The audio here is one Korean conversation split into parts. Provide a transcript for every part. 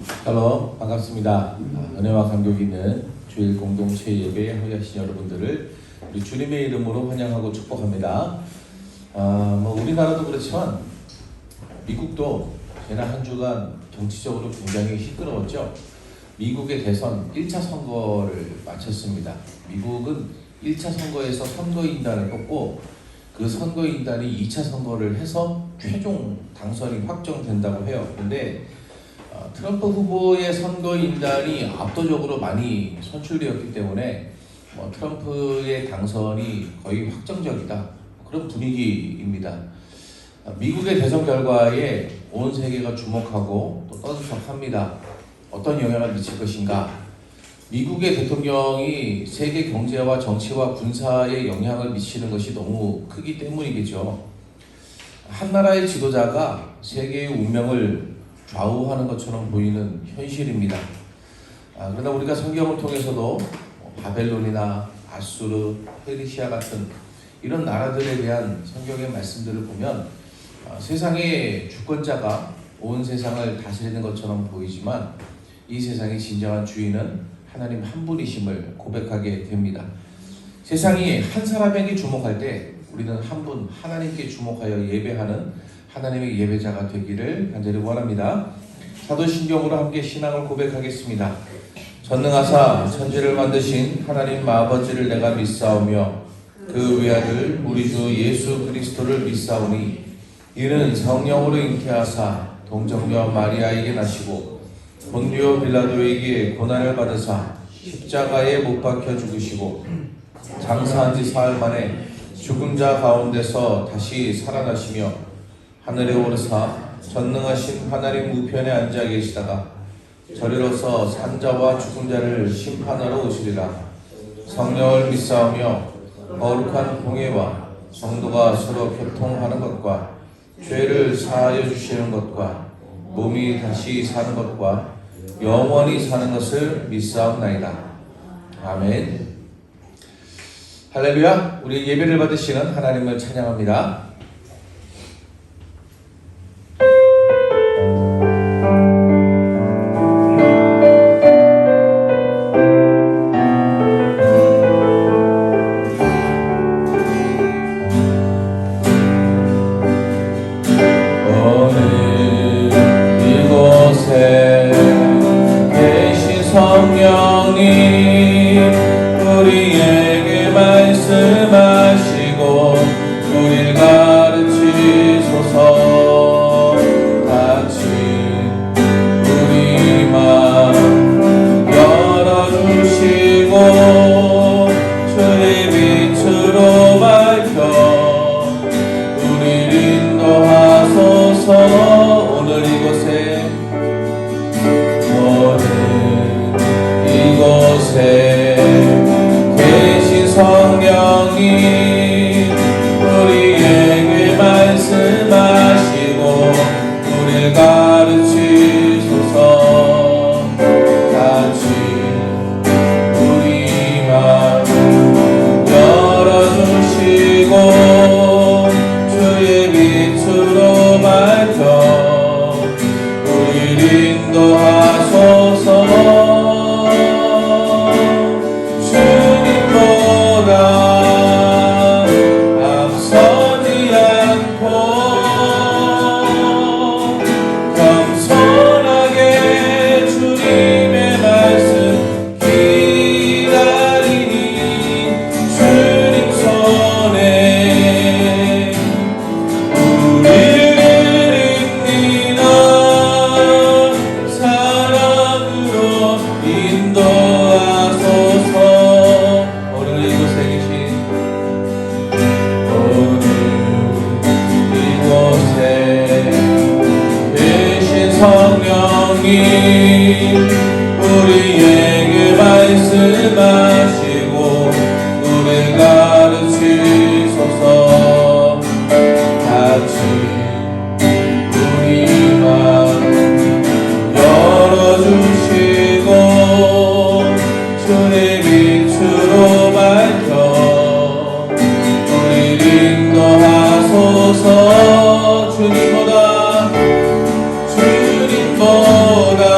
샬롬, 반갑습니다. 은혜와 감격이 있는 주일 공동체 예배에 함께하신 여러분들을 우리 주님의 이름으로 환영하고 축복합니다. 우리나라도 그렇지만 미국도 지난 한 주간 정치적으로 굉장히 시끄러웠죠. 미국의 대선 1차 선거를 마쳤습니다. 미국은 1차 선거에서 선거인단을 뽑고 그 선거인단이 2차 선거를 해서 최종 당선이 확정된다고 해요. 근데 트럼프 후보의 선거인단이 압도적으로 많이 선출되었기 때문에 트럼프의 당선이 거의 확정적이다, 그런 분위기입니다. 미국의 대선 결과에 온 세계가 주목하고 또 떠들썩합니다. 어떤 영향을 미칠 것인가? 미국의 대통령이 세계 경제와 정치와 군사에 영향을 미치는 것이 너무 크기 때문이겠죠. 한 나라의 지도자가 세계의 운명을 좌우하는 것처럼 보이는 현실입니다. 그러나 우리가 성경을 통해서도 바벨론이나 아수르, 페르시아 같은 이런 나라들에 대한 성경의 말씀들을 보면 세상의 주권자가 온 세상을 다스리는 것처럼 보이지만 이 세상의 진정한 주인은 하나님 한 분이심을 고백하게 됩니다. 세상이 한 사람에게 주목할 때 우리는 한 분 하나님께 주목하여 예배하는 하나님의 예배자가 되기를 간절히 원합니다. 사도신경으로 함께 신앙을 고백하겠습니다. 전능하사 천지를 만드신 하나님 아버지를 내가 믿사오며 그 외아들 우리 주 예수 그리스도를 믿사오니 이는 성령으로 잉태하사 동정녀 마리아에게 나시고 본디오 빌라도에게 고난을 받으사 십자가에 못 박혀 죽으시고 장사한 지 사흘 만에 죽은 자 가운데서 다시 살아나시며 하늘에 오르사 전능하신 하나님 우편에 앉아 계시다가 저리로서 산자와 죽은 자를 심판하러 오시리라. 성령을 믿사오며 거룩한 공예와 성도가 서로 교통하는 것과 죄를 사하여 주시는 것과 몸이 다시 사는 것과 영원히 사는 것을 믿사옵나이다. 아멘. 할렐루야. 우리 예배를 받으시는 하나님을 찬양합니다. 성령님 우리에게 말씀하시고 우리를 가르치소서. 같이 우리 마음 열어주시고 주의 빛으로 밝혀 우리를 인도하소서. 오늘 이곳에 계신 성령님 우리에게 말씀하시고 우리를 가르치소서. 같이 우리 마음 열어주시고 주의 빛으로 밝혀 우리를 인도하소서. 우리에게 말씀하시고 우리를 가르치소서. 같이 우리 마음 열어주시고 주의 빛으로 밝혀 우리를 인도하소서. 주님보다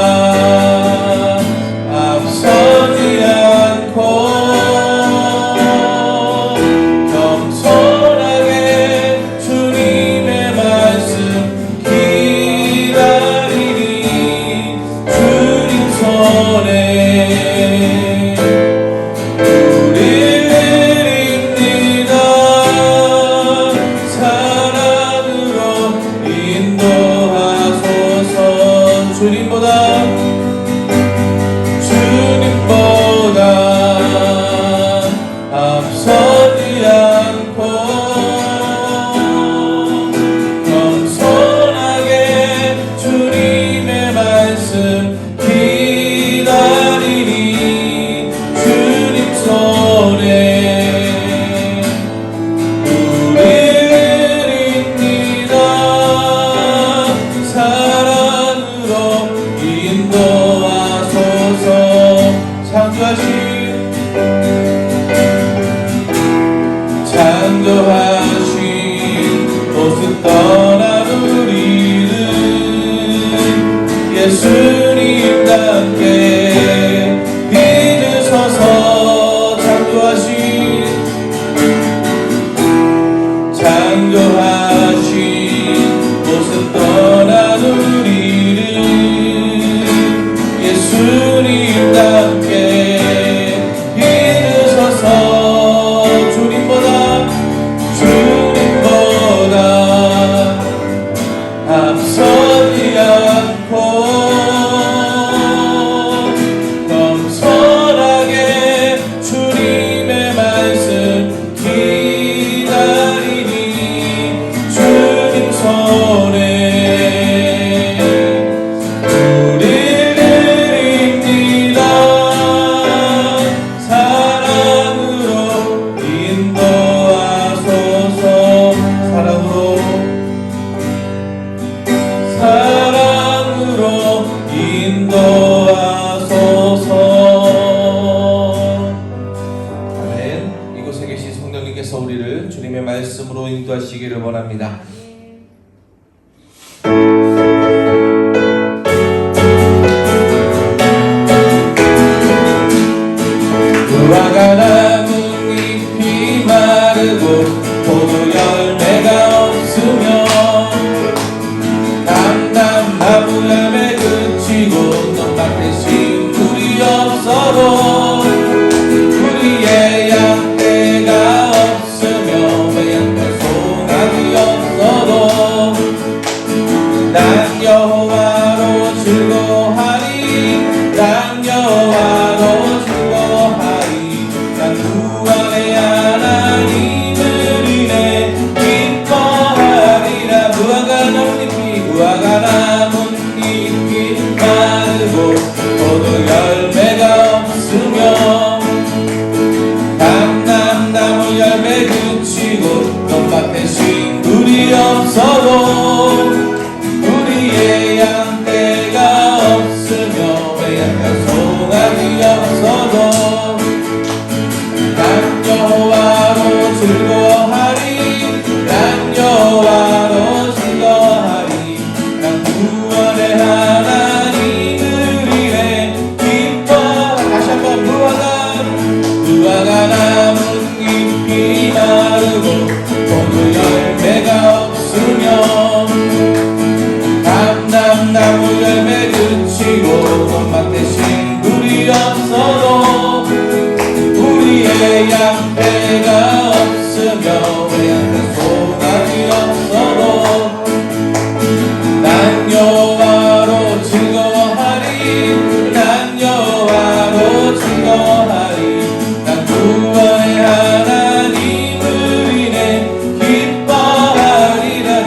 앞서지 않고 겸손하게 주님의 말씀 기다리니 주님 손에 우리를 입니다. 사랑으로 인도하소서. 창조하신 모습 떠난 우리는 예수님답게 빚으소서. 창조하신 모습 떠난 우리는 예수님답게 빚으소서. 주님보다 앞서지 않고 겸손하게 주님의 말씀 기다리니 주님 손에 우리를 입니다. 사랑으로 인도하소서. 사랑으로 인도하소서. 아멘. 이곳에 계신 성령님께서 우리를 주님의 말씀으로 인도하시기를 원합니다. 무화과 나뭇잎이 마르고 포도 열매가 없으며 나무 열매 그치고 논밭에 식물이 없어도 우리의 양떼가 없으며 매양별 송아지 없어도 난 여호와로 즐거워하리. 난 여호와로 즐거워하리. 난 구원의 하나님을 인해 기뻐하리라. 무화과 나뭇잎이 마르고 포도 열매가 없으며 감람나무 열매 그치고 논밭에 식물이 없어도 우리의 양떼가 없으며 매양별 송아지 없어도 난 여호와로 즐거워하리. 난 여호와로 즐거워하리. 난 구원의 하나님을 인해 기뻐하리. 다시 한번 무화과 나뭇잎이 마르고 포도 열매가 없으며 감람나무 열매 그치고 논밭에 식물이 없어도 우리의 양떼가 없으며 매양별 송아지 없어도 난 여호와로 즐거워하리. 난 여호와로 즐거워하리. 난 구원의 하나님을 인해 기뻐하리라. 난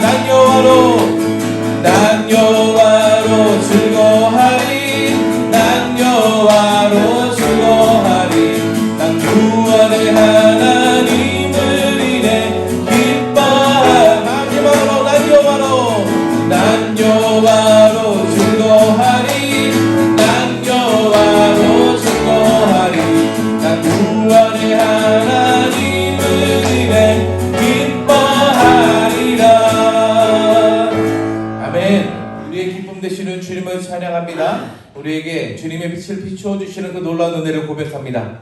여호와로 즐거워하리. 난 여호와로 즐거워하리. 난 구원의 하나님을 인해 기뻐하리. 마지막으로 난 여호와로 즐거워하리. 난 여호와로 즐거워하리. 난 구원의 하나님을 인해 기뻐하리라. 아멘. 우리의 기쁨 되시는 주님을 찬양합니다. 우리에게 주님의 빛을 비추어 주시는 그 놀라운 은혜를 고백합니다.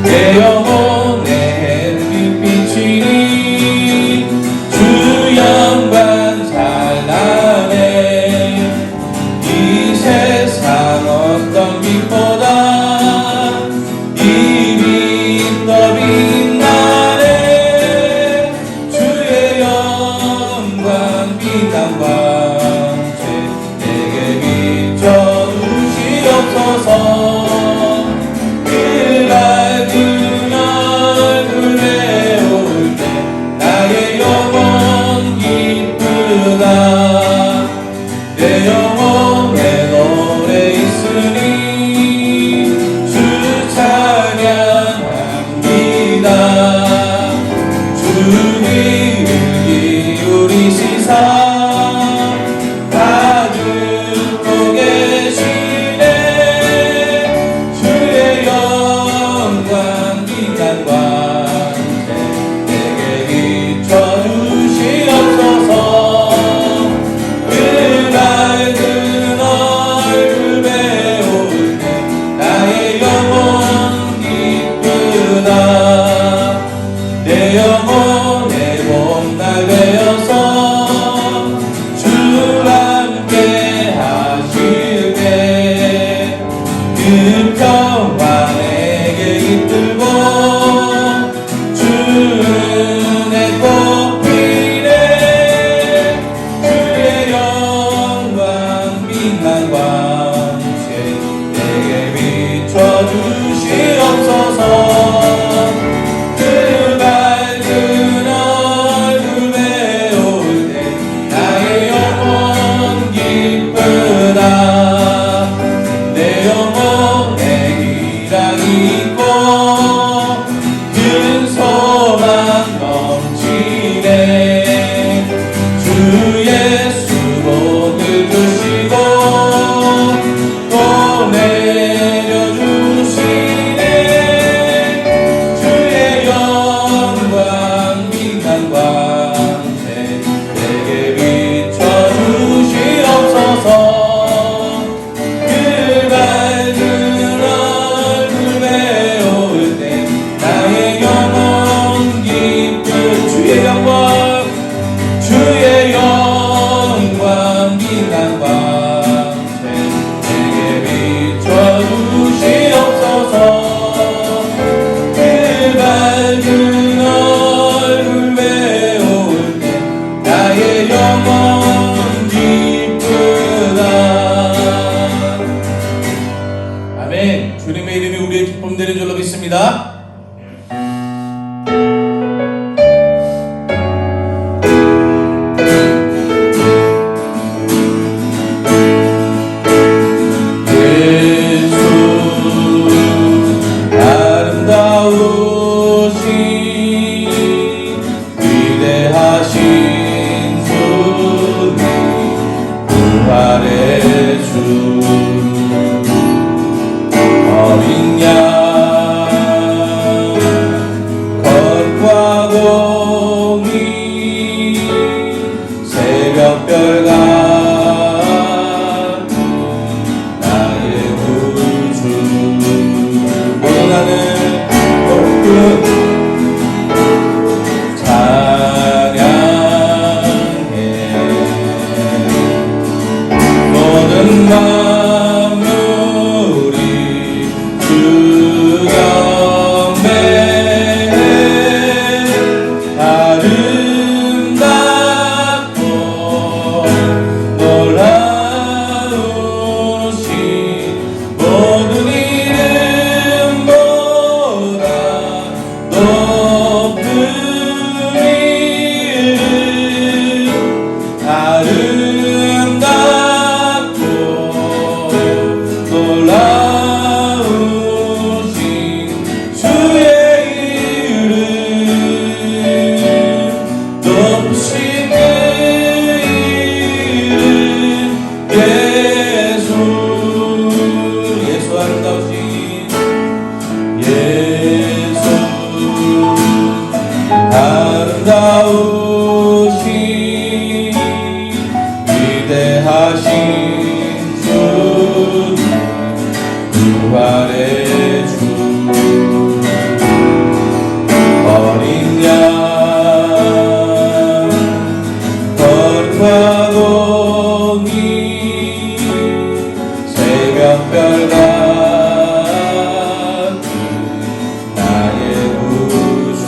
내 영혼의 빛비치니 주 영광 찬란해. 이 세상 어떤 빛보다 이 빛 더 빛나. 귀를 기울이시사 아주 또 계시네. 주의 영광 빛난 광채 내게 비춰주시옵소서. 그 밝은 얼굴 배울 때 나의 영혼 기쁘다. 내 영혼의 봄날 되어서 주 함께 하실 때 그 평화 내게 깃들고 주는 꽃피네. 주의 영광 빛난 광채 내게 비춰주시옵소서. 그 밝은 얼굴 배울 때 나의 영혼 기쁘다. 내 영혼에 기락이 있고 큰 소망 넘치네. 주 예수 복을 주시고 또 내려주시네. 주의 영광 빛난 광채 내게 비춰주시옵소서. 그 밝은 얼굴 배울 때 나의 영혼 기쁜 주의 영광 빛난 광채 내게 비춰주시옵소서. 그 밝은 얼굴 배울 때 나의 영혼 기쁘다. 아멘. 주님의 이름이 우리의 기쁨 되는 줄로 믿습니다. 예수 아름다우신 위대하신 주님 부활의 주 어린 양 거룩과 공의 새벽별 같은 나의 구주 모두 나는 높은 찬양해. 모든 만물이 주 경배해. 아름답고 놀라우신 모든 이름보다 높은 이름. 아름답고 놀라우신 주의 이름. 높으신 그 이름 예수. 예수 아름다우신 예수 아름다우신 위대하신 주님 부활의 주 어린 양 거룩과 공의 새벽별 같은 나의 구주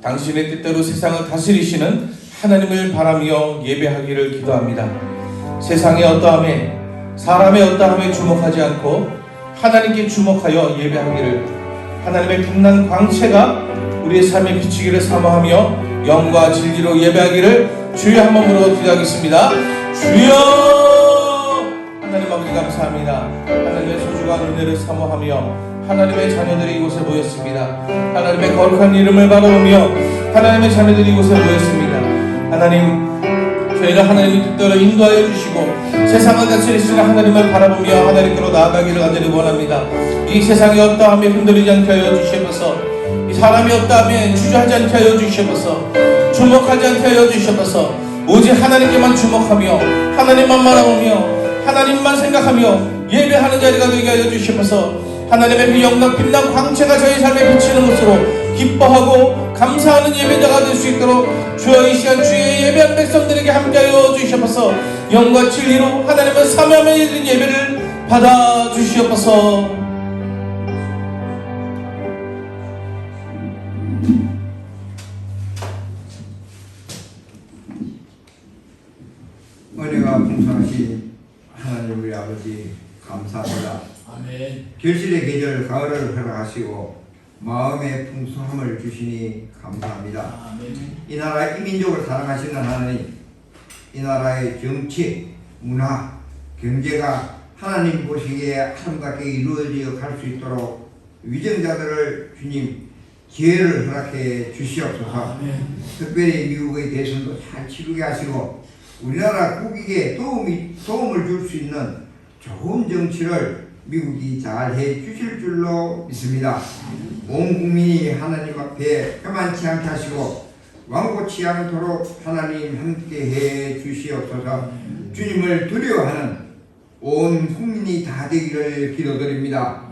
당신의 뜻대로 세상을 다스리시는 하나님을 바라며 예배하기를 기도합니다. 세상의 어떠함에 사람의 어떠함에 주목하지 않고 하나님께 주목하여 예배하기를, 하나님의 빛난 광채가 우리의 삶에 비치기를 사모하며 영과 진리로 예배하기를 주여 한 몸으로 기도하겠습니다. 주여! 하나님 아버지 감사합니다. 하나님의 소중한 은혜를 사모하며 하나님의 자녀들이 이곳에 모였습니다. 하나님의 거룩한 이름을 바라보며 하나님의 자녀들이 이곳에 모였습니다. 하나님, 저희가 하나님의 뜻대로 인도하여 주시고 세상을 다스리시는 하나님을 바라보며 하나님께로 나아가기를 간절히 원합니다. 이 세상이 어떠함에 흔들리지 않게 하여 주시옵소서. 이 사람이 어떠함에 주저하지 않게 하여 주시옵소서. 주목하지 않게 하여 주시옵소서. 오직 하나님께만 주목하며 하나님만 바라보며 하나님만 생각하며 예배하는 자리가 되게 하여 주시옵소서. 하나님의 그 영광 빛난 광채가 저희 삶에 비치는 것으로 기뻐하고 감사하는 예배자가 될 수 있도록 주여 이 시간 주의 예배한 백성들에게 함께하여 주시옵소서. 영과 진리로 하나님을 사모하며 드린 예배를 받아 주시옵소서. 은혜가 풍성하신 하나님 우리 아버지 감사합니다. 아멘. 결실의 계절 가을을 허락하시고 마음의 풍성함을 주시니 감사합니다. 아멘. 이 나라 이민족을 사랑하시는 하나님, 이 나라의 정치, 문화, 경제가 하나님 보시기에 아름답게 이루어져 갈 수 있도록 위정자들을 주님 기회를 허락해 주시옵소서. 아멘. 특별히 미국의 대선도 잘 치르게 하시고 우리나라 국익에 도움을 줄 수 있는 좋은 정치를 미국이 잘 해 주실 줄로 믿습니다. 온 국민이 하나님 앞에 뼈만치 않게 하시고 완고치 않도록 하나님 함께 해 주시옵소서. 주님을 두려워하는 온 국민이 다 되기를 기도드립니다.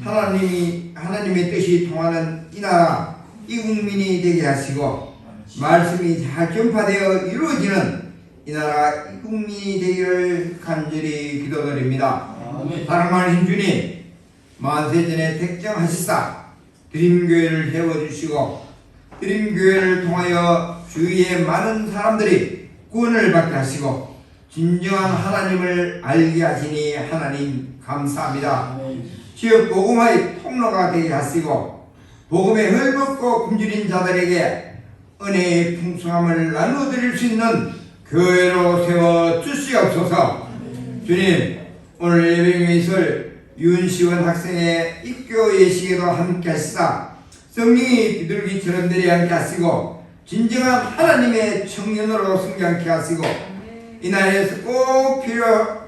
하나님의 뜻이 통하는 이 나라, 이 국민이 되게 하시고 말씀이 잘 전파되어 이루어지는 이 나라, 이 국민이 되기를 간절히 기도드립니다. 아멘. 사랑하신 주님, 만세전에 택정하시사 드림교회를 세워주시고 드림교회를 통하여 주위의 많은 사람들이 구원을 받게 하시고 진정한 하나님을 알게 하시니 하나님 감사합니다. 아멘. 지역 복음화의 통로가 되게 하시고 복음에 헐벗고 굶주린 자들에게 은혜의 풍성함을 나누어드릴 수 있는 교회로 세워주시옵소서. 주님, 오늘 예배에 있을 윤시원 학생의 입교 예식에도 함께 하시다 성령이 비둘기처럼 내려앉게 하시고 진정한 하나님의 청년으로 성장케 하시고 이 나라에서 꼭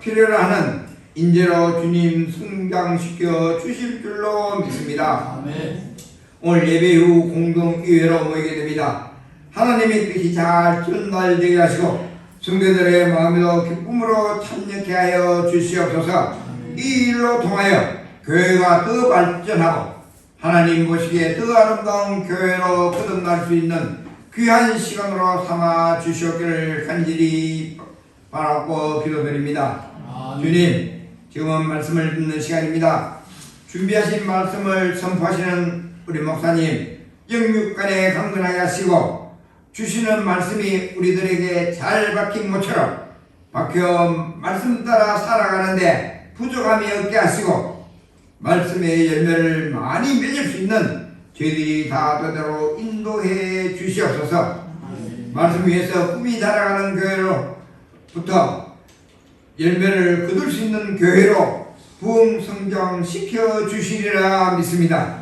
필요로 하는 인재로 주님 성장시켜 주실 줄로 믿습니다. 아멘. 오늘 예배 후 공동의회로 모이게 됩니다. 하나님의 뜻이 잘 전달되게 하시고 성도들의 마음에도 기쁨으로 참여케 하여 주시옵소서. 이 일로 통하여 교회가 더 발전하고 하나님 보시기에 더 아름다운 교회로 거듭날 수 있는 귀한 시간으로 삼아 주시옵기를 간절히 바라고 기도드립니다. 아멘. 주님, 지금은 말씀을 듣는 시간입니다. 준비하신 말씀을 선포하시는 우리 목사님 영육간에 강건하게 하시고 주시는 말씀이 우리들에게 잘 박힌 모처럼 박혀 말씀 따라 살아가는데 부족함이 없게 하시고 말씀의 열매를 많이 맺을 수 있는 저희들이 다 그대로 인도해 주시옵소서. 말씀 위에서 꿈이 자라가는 교회로부터 열매를 거둘 수 있는 교회로 부흥 성장시켜 주시리라 믿습니다.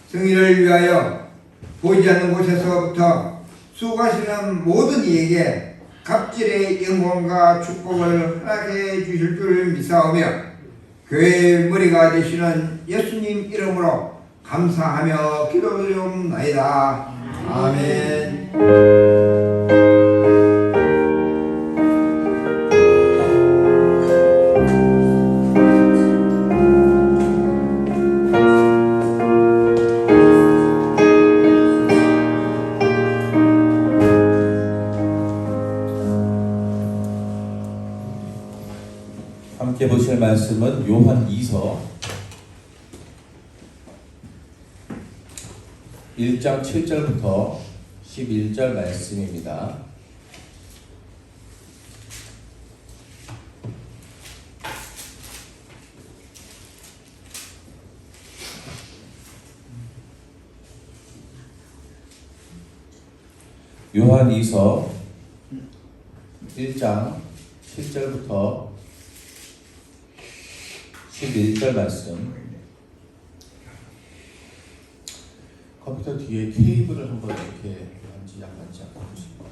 성의를 위하여 보이지 않는 곳에서부터 수고하시는 모든 이에게 갑절의 영광과 축복을 허락해 주실 줄 믿사오며 교회의 머리가 되시는 예수님 이름으로 감사하며 기도드리옵나이다. 아멘. 함께 보실 말씀은 요한 2서 1장 7절부터 11절 말씀입니다. 요한이서 1장 7절부터 11절 말씀. 컴퓨터 뒤에 케이블을 한번 이렇게 만지지 않고 보시고.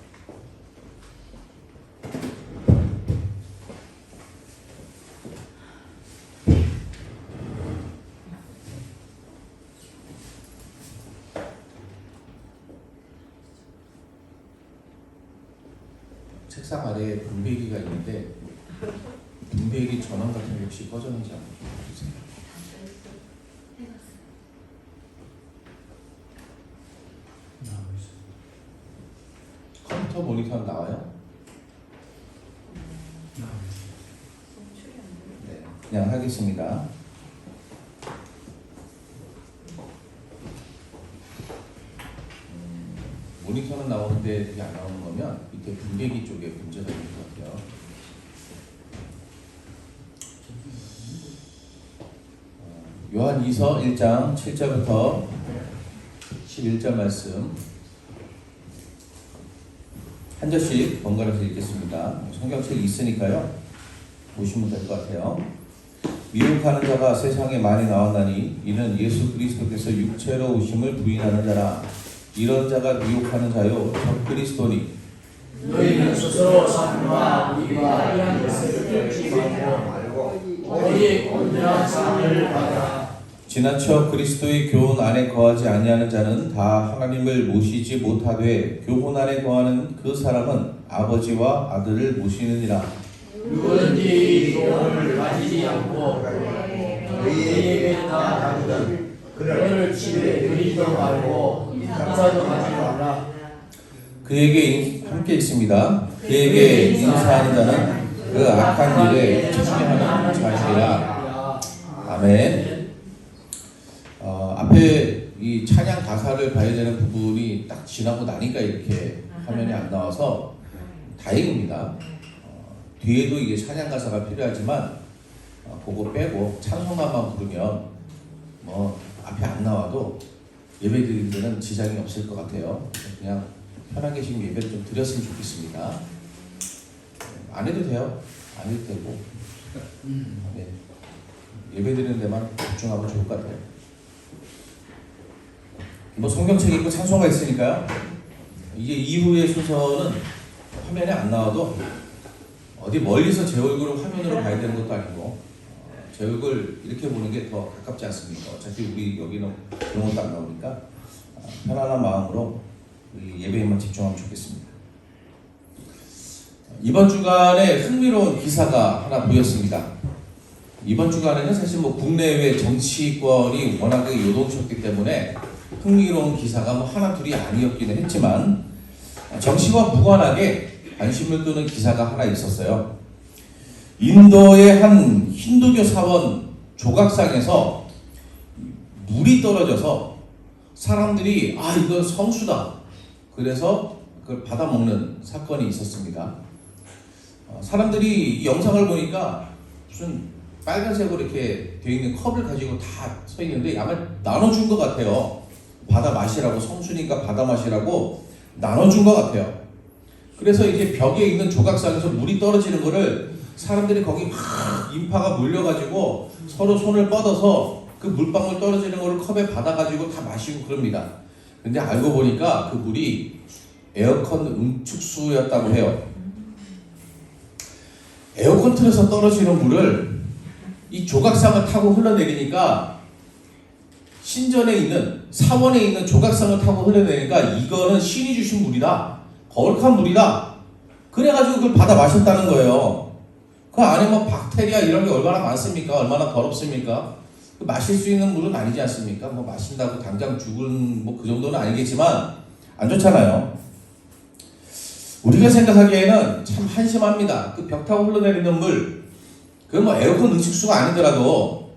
책상 아래에 분배기가 있는데 분배기 전원 같은 게 혹시 꺼졌는지 한번 보세요. 컴퓨터 모니터는 나와요? 네, 그냥 하겠습니다. 모니터는 나오는데 그게 안 나오는 거면 밑에 분배기 쪽에 문제가 있는 것 같아요. 요한이서 1장 7절부터 11절 말씀 한 절씩 번갈아서 읽겠습니다. 성경책이 있으니까요. 보시면 될 것 같아요. 미혹하는 자가 세상에 많이 나왔나니 이는 예수 그리스도께서 육체로 오심을 부인하는 자라. 이런 자가 미혹하는 자요 적 그리스도니 너희는 스스로 삶과 우리가 이런 것을 듣지 말고 오직 온전한 사랑을 받아. 지나쳐 그리스도의 교훈 안에 거하지 아니하는 자는 다 하나님을 모시지 못하되 교훈 안에 거하는 그 사람은 아버지와 아들을 모시느니라. 누구든지 교훈을 가지지 않고 너희에게 다 가거든 그를 집에 들이지도 말고 인사도 하지 말라. 그에게 함께 있습니다. 그에게 인사하는 자는 그 악한 일에 참여하는 자이라. 아멘. 앞에 이 찬양 가사를 봐야 되는 부분이 딱 지나고 나니까 이렇게 화면이 안 나와서 다행입니다. 뒤에도 이게 찬양 가사가 필요하지만 그거 빼고 찬송가만 부르면 뭐 앞에 안 나와도 예배 드리는 데는 지장이 없을 것 같아요. 그냥 편하게 지금 예배를 좀 드렸으면 좋겠습니다. 안 해도 돼요. 안 해도 되고 네. 예배 드리는 데만 집중하면 좋을 것 같아요. 뭐 성경책이 있고 찬송가 있으니까요. 이게 이후의 순서는 화면에 안 나와도 어디 멀리서 제 얼굴을 화면으로 봐야 되는 것도 아니고 제 얼굴 이렇게 보는 게 더 가깝지 않습니까? 어차피 우리 여기는 그런 것도 안 나오니까 편안한 마음으로 우리 예배에만 집중하면 좋겠습니다. 이번 주간에 흥미로운 기사가 하나 보였습니다. 이번 주간에는 사실 뭐 국내외 정치권이 워낙에 요동쳤기 때문에 흥미로운 기사가 뭐 하나 둘이 아니었기는 했지만 정치와 무관하게 관심을 끄는 기사가 하나 있었어요. 인도의 한 힌두교 사원 조각상에서 물이 떨어져서 사람들이 이건 성수다 그래서 그걸 받아먹는 사건이 있었습니다. 사람들이 이 영상을 보니까 무슨 빨간색으로 이렇게 되어 있는 컵을 가지고 다 서 있는데 아마 나눠준 것 같아요. 받아 마시라고, 성수니까 받아 마시라고 나눠준 것 같아요. 그래서 이제 벽에 있는 조각상에서 물이 떨어지는 거를 사람들이 거기 막 인파가 몰려가지고 서로 손을 뻗어서 그 물방울 떨어지는 거를 컵에 받아가지고 다 마시고 그럽니다. 근데 알고 보니까 그 물이 에어컨 응축수였다고 해요. 에어컨 틀에서 떨어지는 물을 이 조각상을 타고 흘러내리니까 신전에 있는 사원에 있는 조각상을 타고 흘러내니까 이거는 신이 주신 물이다. 거룩한 물이다. 그래가지고 그걸 받아 마셨다는 거예요. 그 안에 뭐 박테리아 이런 게 얼마나 많습니까? 얼마나 더럽습니까? 마실 수 있는 물은 아니지 않습니까? 뭐 마신다고 당장 죽은 뭐 그 정도는 아니겠지만 안 좋잖아요. 우리가 생각하기에는 참 한심합니다. 그 벽 타고 흘러내리는 물, 그건 뭐 에어컨 응축수가 아니더라도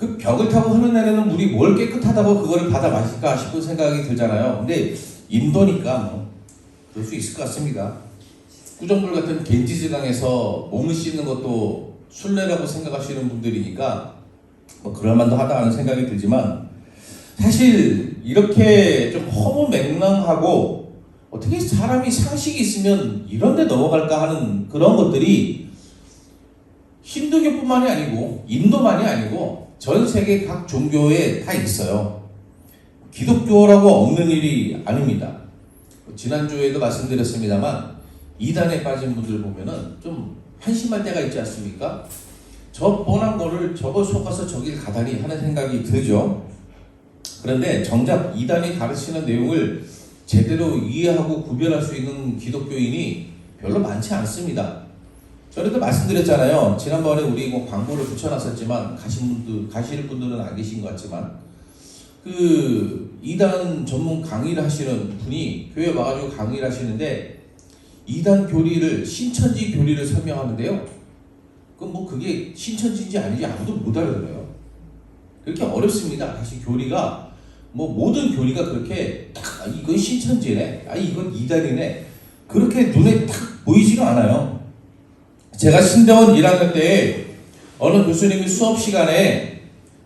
그 벽을 타고 흘러내리는 물이 뭘 깨끗하다고 그거를 받아 마실까 싶은 생각이 들잖아요. 근데 인도니까 뭐 그럴 수 있을 것 같습니다. 꾸정물 같은 겐지스강에서 몸을 씻는 것도 순례라고 생각하시는 분들이니까 뭐 그럴만도 하다 하는 생각이 들지만, 사실 이렇게 좀 허무맹랑하고 어떻게 사람이 상식이 있으면 이런 데 넘어갈까 하는 그런 것들이 힌두교뿐만이 아니고 인도만이 아니고 전 세계 각 종교에 다 있어요. 기독교라고 없는 일이 아닙니다. 지난주에도 말씀드렸습니다만 이단에 빠진 분들 보면은 좀 한심할 때가 있지 않습니까? 저 뻔한 거를 저거 속아서 저길 가다니 하는 생각이 들죠. 그런데 정작 이단이 가르치는 내용을 제대로 이해하고 구별할 수 있는 기독교인이 별로 많지 않습니다. 전에도 말씀드렸잖아요. 지난번에 우리 뭐 광고를 붙여놨었지만 가시는 분들은 안 계신 것 같지만, 그 이단 전문 강의를 하시는 분이 교회 와가지고 강의를 하시는데 이단 교리를 신천지 교리를 설명하는데요. 그럼 뭐 그게 신천지인지 아닌지 아무도 못 알아들어요. 그렇게 어렵습니다. 사실 교리가 뭐 모든 교리가 그렇게 딱 이건 신천지네, 이건 이단이네, 그렇게 눈에 딱 보이지가 않아요. 제가 신대원 1학년 때 어느 교수님이 수업 시간에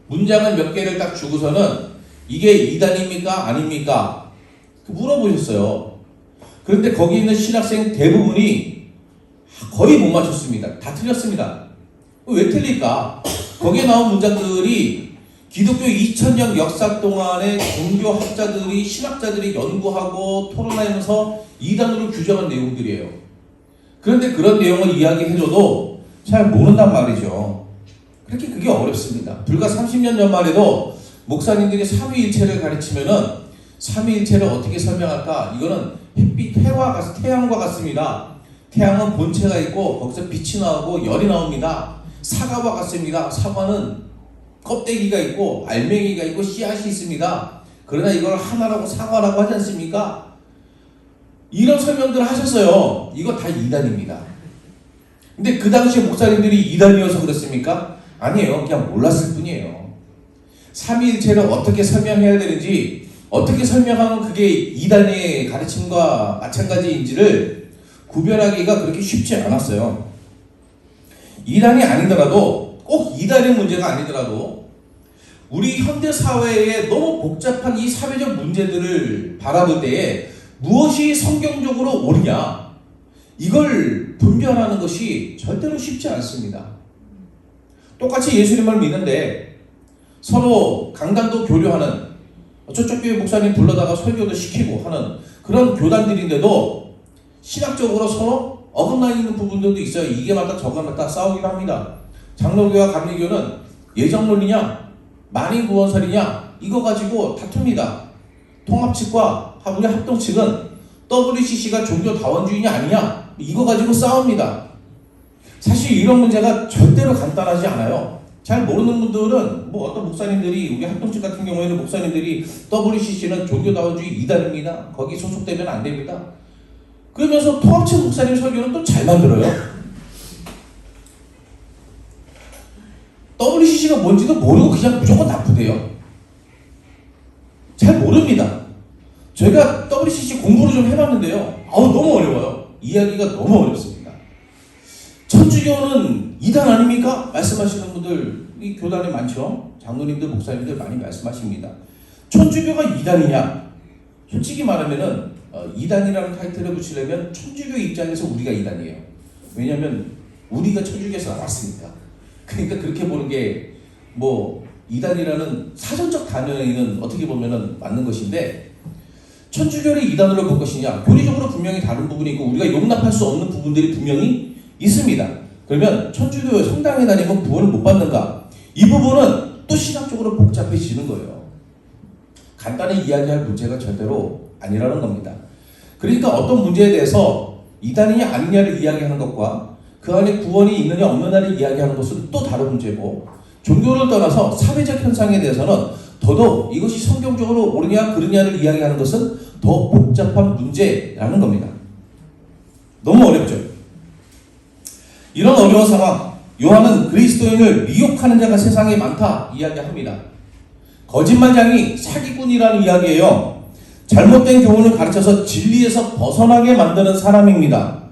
문장을 몇 개를 딱 주고서는 이게 이단입니까 아닙니까 물어보셨어요. 그런데 거기 있는 신학생 대부분이 거의 못 맞췄습니다. 다 틀렸습니다. 왜 틀릴까? 거기에 나온 문장들이 기독교 2000년 역사 동안에 종교학자들이 신학자들이 연구하고 토론하면서 이단으로 규정한 내용들이에요. 그런데 그런 내용을 이야기해줘도 잘 모른단 말이죠. 그렇게 그게 어렵습니다. 불과 30년 전만 해도 목사님들이 삼위일체를 가르치면은 삼위일체를 어떻게 설명할까? 이거는 햇빛, 태양과 같습니다. 태양은 본체가 있고 거기서 빛이 나오고 열이 나옵니다. 사과와 같습니다. 사과는 껍데기가 있고 알맹이가 있고 씨앗이 있습니다. 그러나 이걸 하나라고 사과라고 하지 않습니까? 이런 설명들을 하셨어요. 이거 다 이단입니다. 근데 그 당시에 목사님들이 이단이어서 그렇습니까? 아니에요. 그냥 몰랐을 뿐이에요. 삼위일체를 어떻게 설명해야 되는지, 어떻게 설명하면 그게 이단의 가르침과 마찬가지인지를 구별하기가 그렇게 쉽지 않았어요. 이단이 아니더라도, 꼭 이단의 문제가 아니더라도 우리 현대 사회에 너무 복잡한 이 사회적 문제들을 바라볼 때에 무엇이 성경적으로 옳으냐, 이걸 분별하는 것이 절대로 쉽지 않습니다. 똑같이 예수님을 믿는데 서로 강단도 교류하는, 저쪽 교회 목사님 불러다가 설교도 시키고 하는 그런 교단들인데도 신학적으로 서로 어긋나 있는 부분들도 있어요. 이게 맞다 저거 맞다 싸우기도 합니다. 장로교와 감리교는 예정론이냐 만인구원설이냐 이거 가지고 다툽니다. 통합 측과 우리 합동 측은 WCC가 종교다원주의냐 아니냐 이거 가지고 싸웁니다. 사실 이런 문제가 절대로 간단하지 않아요. 잘 모르는 분들은 뭐 어떤 목사님들이, 우리 합동 측 같은 경우에는 목사님들이 WCC는 종교다원주의 이단입니다, 거기 소속되면 안 됩니다, 그러면서 통합 측 목사님 설교는 또 잘 만들어요. WCC가 뭔지도 모르고 그냥 무조건 나쁘대요. 잘 모릅니다. 저희가 WCC 공부를 좀 해봤는데요. 너무 어려워요. 이야기가 너무 어렵습니다. 천주교는 이단 아닙니까? 말씀하시는 분들 이 교단에 많죠. 장로님들, 목사님들 많이 말씀하십니다. 천주교가 이단이냐? 솔직히 말하면은 이단이라는 타이틀을 붙이려면 천주교 입장에서 우리가 이단이에요. 왜냐하면 우리가 천주교에서 나왔으니까. 그러니까 그렇게 보는 게 뭐 이단이라는 사전적 단어에는 어떻게 보면은 맞는 것인데, 천주교를 이단으로 볼 것이냐, 교리적으로 분명히 다른 부분이 있고 우리가 용납할 수 없는 부분들이 분명히 있습니다. 그러면 천주교 성당에 다니면 구원을 못 받는가? 이 부분은 또 신학적으로 복잡해지는 거예요. 간단히 이야기할 문제가 절대로 아니라는 겁니다. 그러니까 어떤 문제에 대해서 이단이냐 아니냐를 이야기하는 것과 그 안에 구원이 있느냐 없느냐를 이야기하는 것은 또 다른 문제고, 종교를 떠나서 사회적 현상에 대해서는 더더욱 이것이 성경적으로 옳으냐 그르냐를 이야기하는 것은 더 복잡한 문제라는 겁니다. 너무 어렵죠. 이런 어려운 상황, 요한은 그리스도인을 미혹하는 자가 세상에 많다 이야기합니다. 거짓말장이 사기꾼이라는 이야기예요. 잘못된 교훈을 가르쳐서 진리에서 벗어나게 만드는 사람입니다.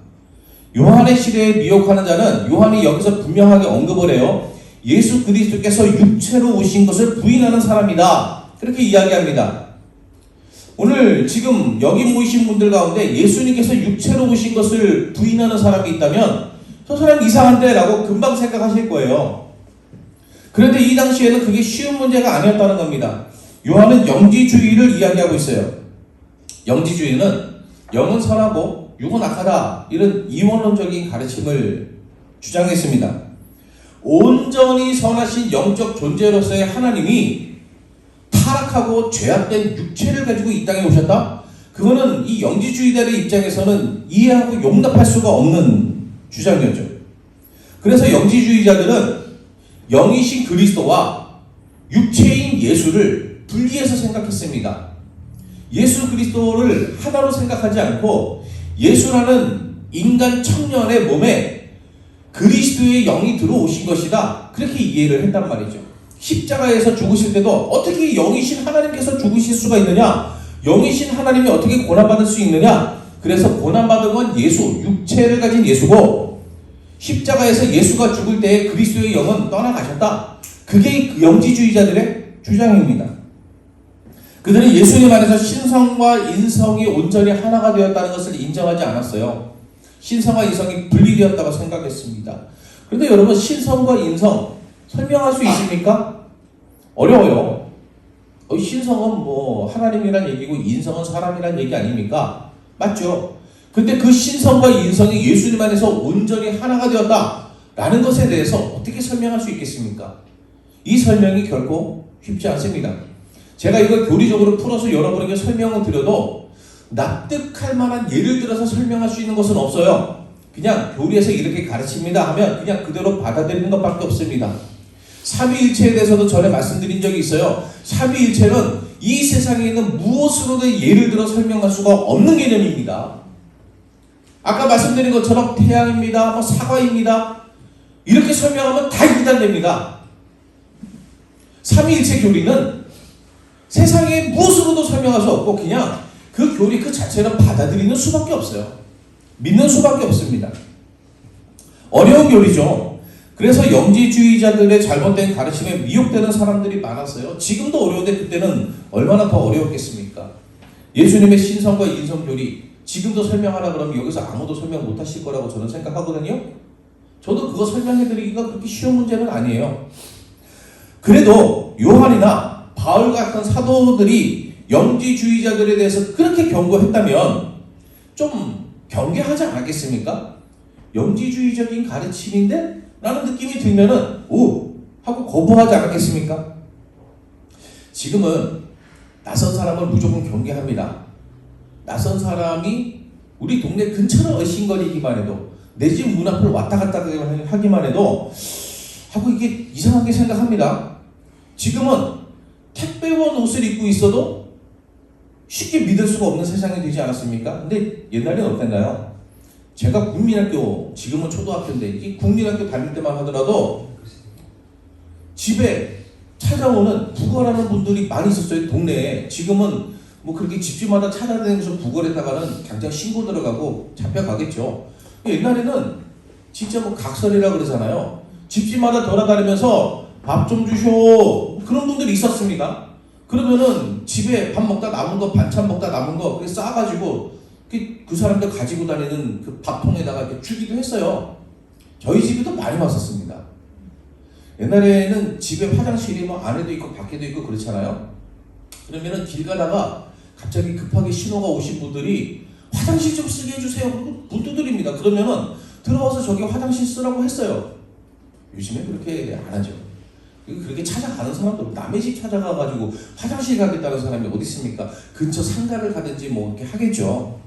요한의 시대에 미혹하는 자는 요한이 여기서 분명하게 언급을 해요. 예수 그리스도께서 육체로 오신 것을 부인하는 사람이다. 그렇게 이야기합니다. 오늘 지금 여기 모이신 분들 가운데 예수님께서 육체로 오신 것을 부인하는 사람이 있다면 저 사람 이상한데 라고 금방 생각하실 거예요. 그런데 이 당시에는 그게 쉬운 문제가 아니었다는 겁니다. 요한은 영지주의를 이야기하고 있어요. 영지주의는 영은 선하고 육은 악하다 이런 이원론적인 가르침을 주장했습니다. 온전히 선하신 영적 존재로서의 하나님이 타락하고 죄악된 육체를 가지고 이 땅에 오셨다? 그거는 이 영지주의자의 입장에서는 이해하고 용납할 수가 없는 주장이었죠. 그래서 영지주의자들은 영이신 그리스도와 육체인 예수를 분리해서 생각했습니다. 예수 그리스도를 하나로 생각하지 않고 예수라는 인간 청년의 몸에 그리스도의 영이 들어오신 것이다. 그렇게 이해를 했단 말이죠. 십자가에서 죽으실 때도 어떻게 영이신 하나님께서 죽으실 수가 있느냐? 영이신 하나님이 어떻게 고난받을 수 있느냐? 그래서 고난받은 건 예수, 육체를 가진 예수고 십자가에서 예수가 죽을 때 그리스도의 영은 떠나가셨다. 그게 그 영지주의자들의 주장입니다. 그들은 예수님 안에서 신성과 인성이 온전히 하나가 되었다는 것을 인정하지 않았어요. 신성과 인성이 분리되었다고 생각했습니다. 그런데 여러분, 신성과 인성 설명할 수 있습니까? 어려워요. 신성은 뭐 하나님이란 얘기고 인성은 사람이란 얘기 아닙니까? 맞죠? 근데 그 신성과 인성이 예수님 안에서 온전히 하나가 되었다라는 것에 대해서 어떻게 설명할 수 있겠습니까? 이 설명이 결코 쉽지 않습니다. 제가 이걸 교리적으로 풀어서 여러분에게 설명을 드려도 납득할 만한 예를 들어서 설명할 수 있는 것은 없어요. 그냥 교리에서 이렇게 가르칩니다 하면 그냥 그대로 받아들이는 것밖에 없습니다. 삼위일체에 대해서도 전에 말씀드린 적이 있어요. 삼위일체는 이 세상에 있는 무엇으로도 예를 들어 설명할 수가 없는 개념입니다. 아까 말씀드린 것처럼 태양입니다, 사과입니다, 이렇게 설명하면 다 일단됩니다. 삼위일체 교리는 세상에 무엇으로도 설명할 수 없고 그냥 그 교리 그 자체를 받아들이는 수밖에 없어요. 믿는 수밖에 없습니다. 어려운 교리죠. 그래서 영지주의자들의 잘못된 가르침에 미혹되는 사람들이 많았어요. 지금도 어려운데 그때는 얼마나 더 어려웠겠습니까? 예수님의 신성과 인성 교리 지금도 설명하라 그러면 여기서 아무도 설명 못 하실 거라고 저는 생각하거든요. 저도 그거 설명해드리기가 그렇게 쉬운 문제는 아니에요. 그래도 요한이나 바울 같은 사도들이 영지주의자들에 대해서 그렇게 경고했다면 좀 경계하지 않았겠습니까? 영지주의적인 가르침인데? 라는 느낌이 들면은 오! 하고 거부하지 않았겠습니까? 지금은 낯선 사람을 무조건 경계합니다. 낯선 사람이 우리 동네 근처로 어신거리기만 해도 내 집 문 앞을 왔다 갔다 하기만 해도 하고 이게 이상하게 생각합니다. 지금은 택배원 옷을 입고 있어도 쉽게 믿을 수가 없는 세상이 되지 않았습니까? 근데 옛날에는 어땠나요? 제가 국민학교, 지금은 초등학교인데 이 국민학교 다닐 때만 하더라도 집에 찾아오는 부거라는 분들이 많이 있었어요. 동네에. 지금은 뭐 그렇게 집집마다 찾아다니면서 부거했다가는 당장 신고 들어가고 잡혀가겠죠. 옛날에는 진짜 뭐 각설이라 그러잖아요. 집집마다 돌아다니면서 밥 좀 주쇼 그런 분들이 있었습니다. 그러면은 집에 밥 먹다 남은 거, 반찬 먹다 남은 거 그게 싸가지고 그 사람들 가지고 다니는 그 밥통에다가 이렇게 주기도 했어요. 저희 집에도 많이 왔었습니다. 옛날에는 집에 화장실이 뭐 안에도 있고 밖에도 있고 그렇잖아요. 그러면은 길 가다가 갑자기 급하게 신호가 오신 분들이 화장실 좀 쓰게 해주세요. 그리고 문 두드립니다. 그러면은 들어와서 저기 화장실 쓰라고 했어요. 요즘에 그렇게 안 하죠. 그렇게 찾아가는 사람도 남의 집 찾아가가지고 화장실 가겠다는 사람이 어디 있습니까? 근처 상가를 가든지 뭐 이렇게 하겠죠.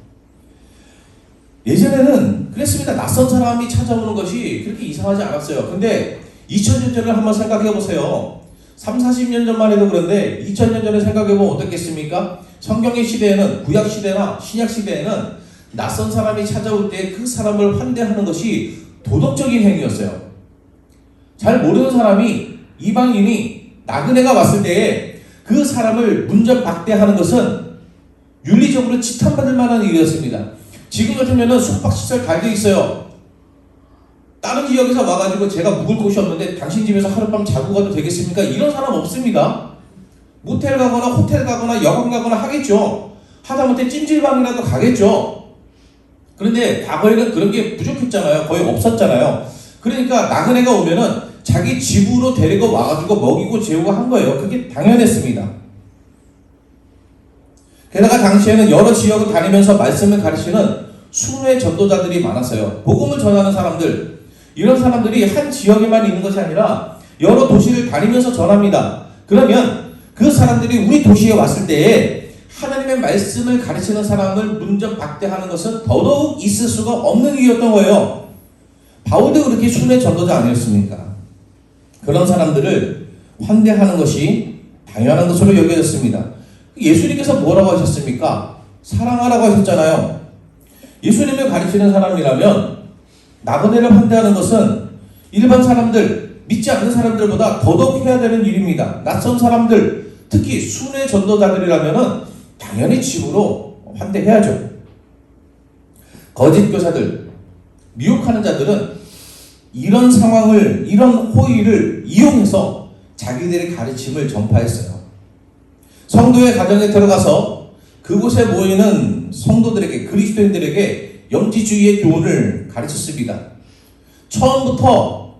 예전에는 그랬습니다. 낯선 사람이 찾아오는 것이 그렇게 이상하지 않았어요. 근데 2000년 전을 한번 생각해 보세요. 30-40년 전만 해도 그런데 2000년 전에 생각해 보면 어떻겠습니까? 성경의 시대에는, 구약 시대나 신약 시대에는 낯선 사람이 찾아올 때 그 사람을 환대하는 것이 도덕적인 행위였어요. 잘 모르는 사람이, 이방인이 나그네가 왔을 때에 그 사람을 문전박대하는 것은 윤리적으로 지탄받을 만한 일이었습니다. 지금 같으면은 숙박시설 잘 돼 있어요. 다른 지역에서 와가지고 제가 묵을 곳이 없는데 당신 집에서 하룻밤 자고 가도 되겠습니까? 이런 사람 없습니다. 모텔 가거나 호텔 가거나 여관 가거나 하겠죠. 하다못해 찜질방이라도 가겠죠. 그런데 과거에는 그런 게 부족했잖아요. 거의 없었잖아요. 그러니까 나그네가 오면은 자기 집으로 데리고 와가지고 먹이고 재우고 한 거예요. 그게 당연했습니다. 게다가 당시에는 여러 지역을 다니면서 말씀을 가르치는 순회 전도자들이 많았어요. 복음을 전하는 사람들, 이런 사람들이 한 지역에만 있는 것이 아니라 여러 도시를 다니면서 전합니다. 그러면 그 사람들이 우리 도시에 왔을 때에 하나님의 말씀을 가르치는 사람을 문전박대하는 것은 더더욱 있을 수가 없는 일이었던 거예요. 바울도 그렇게 순회 전도자 아니었습니까? 그런 사람들을 환대하는 것이 당연한 것으로 여겨졌습니다. 예수님께서 뭐라고 하셨습니까? 사랑하라고 하셨잖아요. 예수님을 가르치는 사람이라면 나그네를 환대하는 것은 일반 사람들, 믿지 않는 사람들보다 더더욱 해야 되는 일입니다. 낯선 사람들, 특히 순회 전도자들이라면 당연히 집으로 환대해야죠. 거짓 교사들, 미혹하는 자들은 이런 상황을, 이런 호의를 이용해서 자기들의 가르침을 전파했어요. 성도의 가정에 들어가서 그곳에 모이는 성도들에게, 그리스도인들에게 영지주의의 교훈을 가르쳤습니다. 처음부터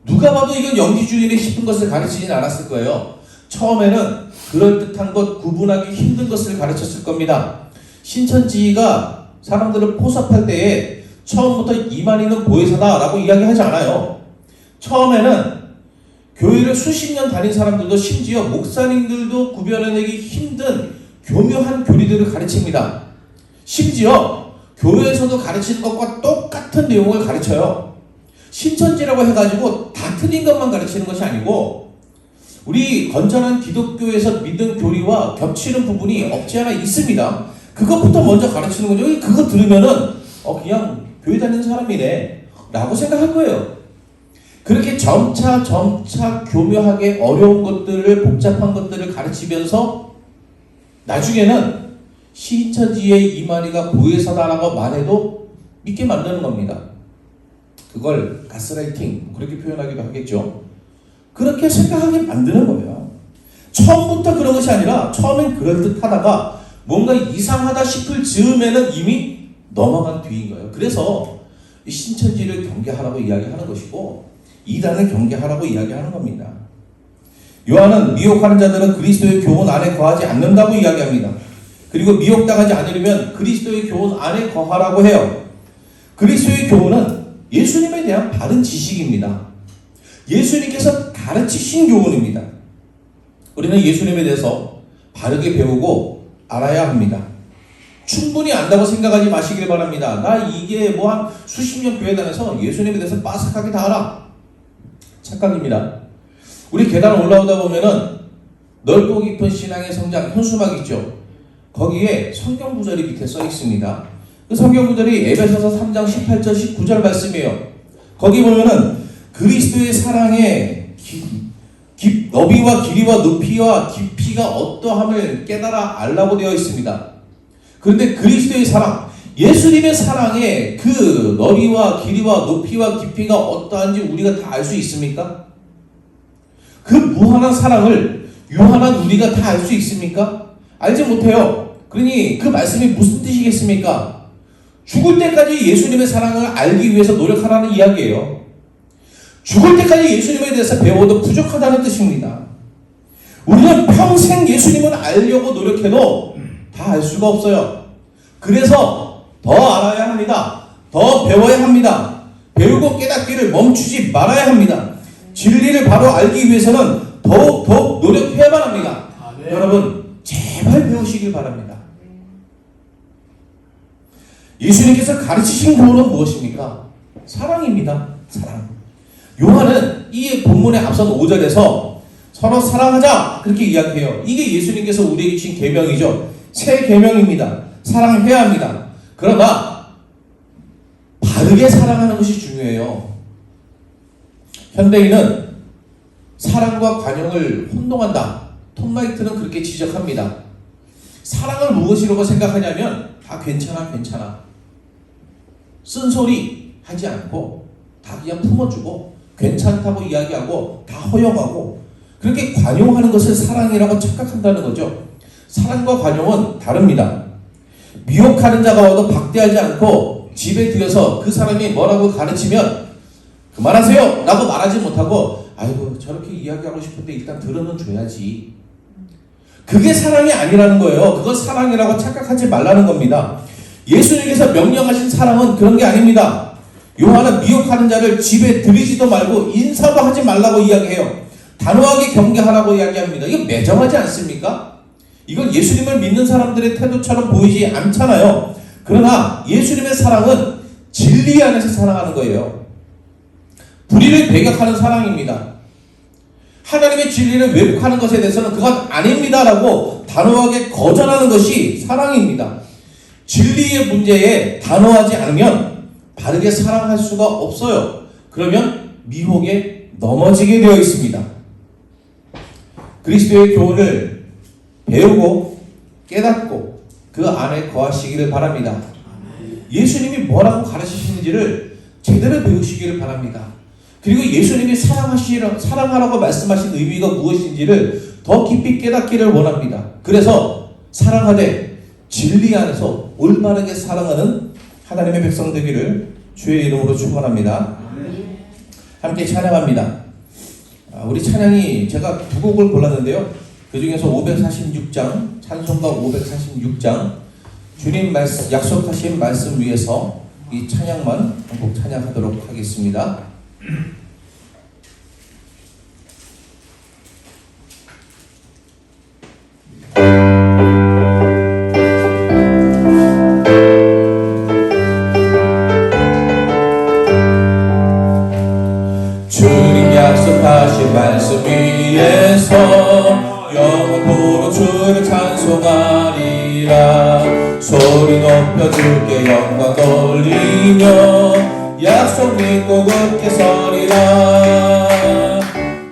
누가 봐도 이건 영지주의에 싶은 것을 가르치진 않았을 거예요. 처음에는 그럴듯한 것, 구분하기 힘든 것을 가르쳤을 겁니다. 신천지가 사람들을 포섭할 때에 처음부터 이만희는 보혜사다라고 이야기하지 않아요. 처음에는 교회를 수십 년 다닌 사람들도, 심지어 목사님들도 구별해내기 힘든 교묘한 교리들을 가르칩니다. 심지어 교회에서도 가르치는 것과 똑같은 내용을 가르쳐요. 신천지라고 해가지고 다 틀린 것만 가르치는 것이 아니고 우리 건전한 기독교에서 믿는 교리와 겹치는 부분이 없지 않아 있습니다. 그것부터 먼저 가르치는 거죠. 그거 들으면은 그냥 교회 다니는 사람이네 라고 생각할 거예요. 그렇게 점차 교묘하게 어려운 것들을, 복잡한 것들을 가르치면서 나중에는 신천지의 이만희가 보혜사다라고 말해도 믿게 만드는 겁니다. 그걸 가스라이팅, 그렇게 표현하기도 하겠죠. 그렇게 생각하게 만드는 거예요. 처음부터 그런 것이 아니라 처음엔 그럴듯하다가 뭔가 이상하다 싶을 즈음에는 이미 넘어간 뒤인 거예요. 그래서 신천지를 경계하라고 이야기하는 것이고 이단을 경계하라고 이야기하는 겁니다. 요한은 미혹하는 자들은 그리스도의 교훈 안에 거하지 않는다고 이야기합니다. 그리고 미혹당하지 않으려면 그리스도의 교훈 안에 거하라고 해요. 그리스도의 교훈은 예수님에 대한 바른 지식입니다. 예수님께서 가르치신 교훈입니다. 우리는 예수님에 대해서 바르게 배우고 알아야 합니다. 충분히 안다고 생각하지 마시길 바랍니다. 나 이게 뭐 한 수십 년 교회 다녀서 예수님에 대해서 빠삭하게 다 알아. 착각입니다. 우리 계단 올라오다 보면은 넓고 깊은 신앙의 성장 현수막 있죠. 거기에 성경 구절이 밑에 써 있습니다. 그 성경 구절이 에베소서 3장 18절 19절 말씀이에요. 거기 보면은 그리스도의 사랑의 너비와 길이와 높이와 깊이가 어떠함을 깨달아 알라고 되어 있습니다. 그런데 그리스도의 사랑, 예수님의 사랑의 그 너비와 길이와 높이와 깊이가 어떠한지 우리가 다 알 수 있습니까? 그 무한한 사랑을 유한한 우리가 다 알 수 있습니까? 알지 못해요. 그러니 그 말씀이 무슨 뜻이겠습니까? 죽을 때까지 예수님의 사랑을 알기 위해서 노력하라는 이야기예요. 죽을 때까지 예수님에 대해서 배워도 부족하다는 뜻입니다. 우리는 평생 예수님을 알려고 노력해도 다 알 수가 없어요. 그래서 더 알아야 합니다. 더 배워야 합니다. 배우고 깨닫기를 멈추지 말아야 합니다. 진리를 바로 알기 위해서는 더욱 노력해야만 합니다. 네. 여러분 제발 배우시길 바랍니다. 예수님께서 가르치신 교훈은 무엇입니까? 사랑입니다. 사랑. 요한은 이 본문의 앞선 5절에서 서로 사랑하자 그렇게 이야기해요. 이게 예수님께서 우리에게 주신 계명이죠. 새 계명입니다. 사랑해야 합니다. 그러나 바르게 사랑하는 것이 중요해요. 현대인은 사랑과 관용을 혼동한다. 톰라이트는 그렇게 지적합니다. 사랑을 무엇이라고 생각하냐면 다 괜찮아 쓴소리 하지 않고 다 그냥 품어주고 괜찮다고 이야기하고 다 허용하고 그렇게 관용하는 것을 사랑이라고 착각한다는 거죠. 사랑과 관용은 다릅니다. 미혹하는 자가 와도 박대하지 않고 집에 들여서 그 사람이 뭐라고 가르치면 그만하세요 라고 말하지 못하고 아이고 저렇게 이야기하고 싶은데 일단 들어는 줘야지. 그게 사랑이 아니라는 거예요. 그건 사랑이라고 착각하지 말라는 겁니다. 예수님께서 명령하신 사랑은 그런 게 아닙니다. 요한은 미혹하는 자를 집에 들이지도 말고 인사도 하지 말라고 이야기해요. 단호하게 경계하라고 이야기합니다. 이거 매정하지 않습니까? 이건 예수님을 믿는 사람들의 태도처럼 보이지 않잖아요. 그러나 예수님의 사랑은 진리 안에서 사랑하는 거예요. 불의를 배격하는 사랑입니다. 하나님의 진리를 왜곡하는 것에 대해서는 그건 아닙니다라고 단호하게 거절하는 것이 사랑입니다. 진리의 문제에 단호하지 않으면 바르게 사랑할 수가 없어요. 그러면 미혹에 넘어지게 되어 있습니다. 그리스도의 교훈을 배우고 깨닫고 그 안에 거하시기를 바랍니다. 예수님이 뭐라고 가르치시는지를 제대로 배우시기를 바랍니다. 그리고 예수님이 사랑하라고 말씀하신 의미가 무엇인지를 더 깊이 깨닫기를 원합니다. 그래서 사랑하되 진리 안에서 올바르게 사랑하는 하나님의 백성 되기를 주의 이름으로 축원합니다. 함께 찬양합니다. 우리 찬양이 제가 두 곡을 골랐는데요. 그 중에서 546장 찬송가 546장 주님 약속하신 말씀 위에서 이 찬양만 한 곡 찬양하도록 하겠습니다. 주님 약속하신 말씀 위에서 영원토록 주를 찬송하리라. 소리 높여 주께 영광 돌리며 약속 믿고 굳게 서리라.